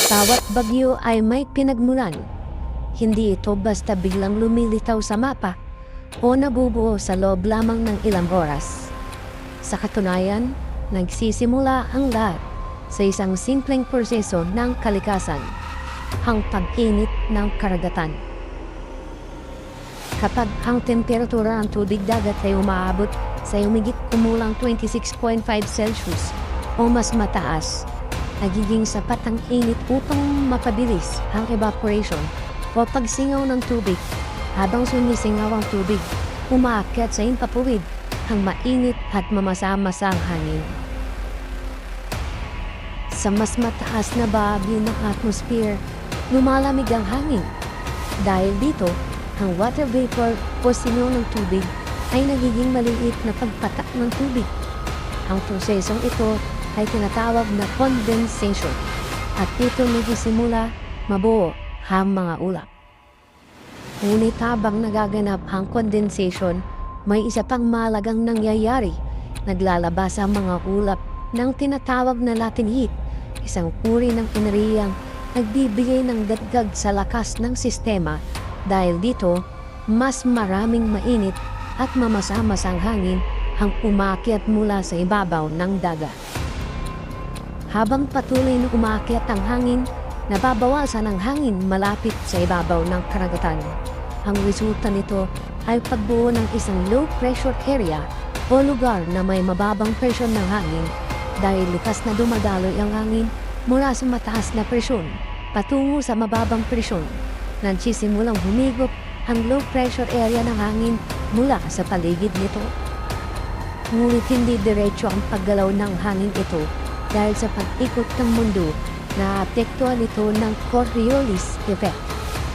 Bawat bagyo ay may pinagmulan. Hindi ito basta biglang lumilitaw sa mapa o nabubuo sa loob lamang ng ilang oras. Sa katunayan, nagsisimula ang lahat sa isang simpleng proseso ng kalikasan, ang pag-init ng karagatan. Kapag ang temperatura ng tubig dagat ay umaabot sa humigit kumulang 26.5 Celsius o mas mataas, nagiging sapat ang init upang mapabilis ang evaporation o pagsingaw ng tubig. Habang sumisingaw ang tubig, umaakyat sa himpapawid ang mainit at mamasa-masang hangin. Sa mas mataas na bahagi ng atmosphere, lumalamig ang hangin. Dahil dito, ang water vapor o singaw ng tubig ay nagiging maliit na pagpatak ng tubig. Ang prosesong ito ay tinatawag na condensation at dito nagsisimula mabuo ang mga ulap. Ngunit habang nagaganap ang condensation, may isa pang mahalagang nangyayari. Naglalabas ang mga ulap ng tinatawag na latent heat, isang uri ng enerhiyang nagbibigay ng dagdag sa lakas ng sistema. Dahil dito, mas maraming mainit at mamasa-masang hangin ang umakyat mula sa ibabaw ng dagat. Habang patuloy na umakyat ang hangin, nababawasan ang hangin malapit sa ibabaw ng karagatan. Ang resulta nito ay pagbuo ng isang low pressure area o lugar na may mababang presyon ng hangin dahil likas na dumadaloy ang hangin mula sa mataas na presyon patungo sa mababang presyon. Nagsisimulang humigop ang low pressure area ng hangin mula sa paligid nito. Ngunit hindi diretso ang paggalaw ng hangin ito dahil sa pag-ikot ng mundo, naapektuhan ito ng Coriolis effect.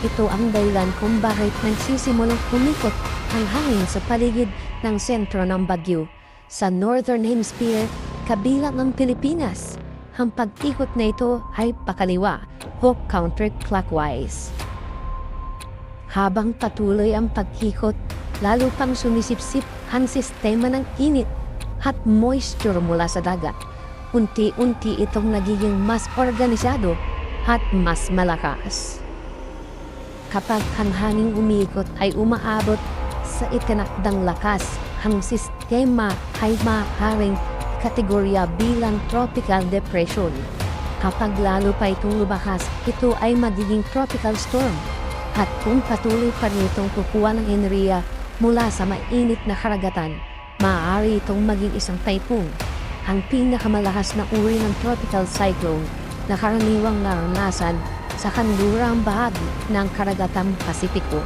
Ito ang dahilan kung bakit nagsisimulang humikot ang hangin sa paligid ng sentro ng bagyo. Sa Northern Hemisphere, kabilang ang Pilipinas, ang pag-ikot na ito ay pakaliwa o counterclockwise. Habang patuloy ang pag-ikot, lalo pang sumisipsip ang sistema ng init at moisture mula sa dagat. Unti-unti itong nagiging mas organisado at mas malakas. Kapag ang hangin umiikot ay umaabot sa itinakdang lakas, ang sistema ay maaaring kategorya bilang tropical depression. Kapag lalo pa itong lumakas, ito ay magiging tropical storm. At kung patuloy pa rin itong kukuha ng enerhiya mula sa mainit na karagatan, maaari itong maging isang typhoon, ang pinakamalakas na uri ng tropical cyclone na karaniwang naranasan sa kanlurang bahagi ng karagatang Pasipiko.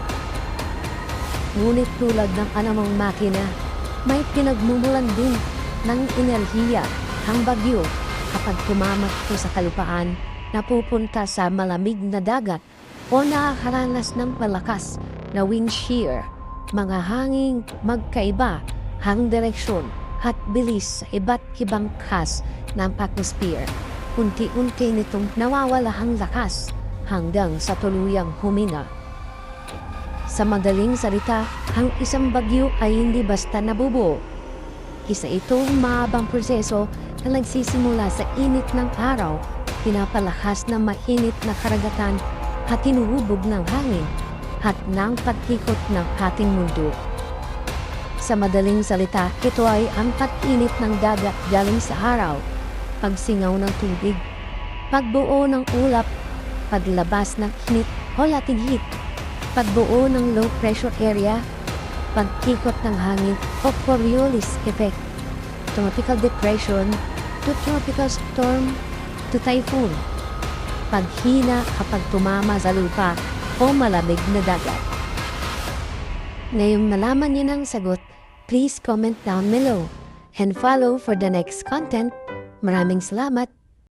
Ngunit tulad ng anumang makina, may pinagmumulan din ng enerhiya ang bagyo kapag tumamak ito sa kalupaan na pupunta sa malamig na dagat o nakakaranas ng malakas na wind shear, mga hanging magkaiba ang direksyon at bilis sa iba't ibang kas ng atmosphere. Unti-unti nitong nawawala ang lakas hanggang sa tuluyang huminga. Sa madaling salita, ang isang bagyo ay hindi basta nabubuo. Isa itong mahabang proseso na nagsisimula sa init ng araw, pinapalakas ng mainit na karagatan at hinuhubog ng hangin at ng pag-ikot ng ating mundo. Sa madaling salita, ito ay ang pag-init ng dagat galing sa araw, pagsingaw ng tubig, pagbuo ng ulap, paglabas ng init o latent heat, pagbuo ng low pressure area, pag-ikot ng hangin o Coriolis effect, tropical depression to tropical storm to typhoon, paghina kapag tumama sa lupa o malamig na dagat. Ngayong nalaman niyo ng sagot, please comment down below and follow for the next content. Maraming salamat!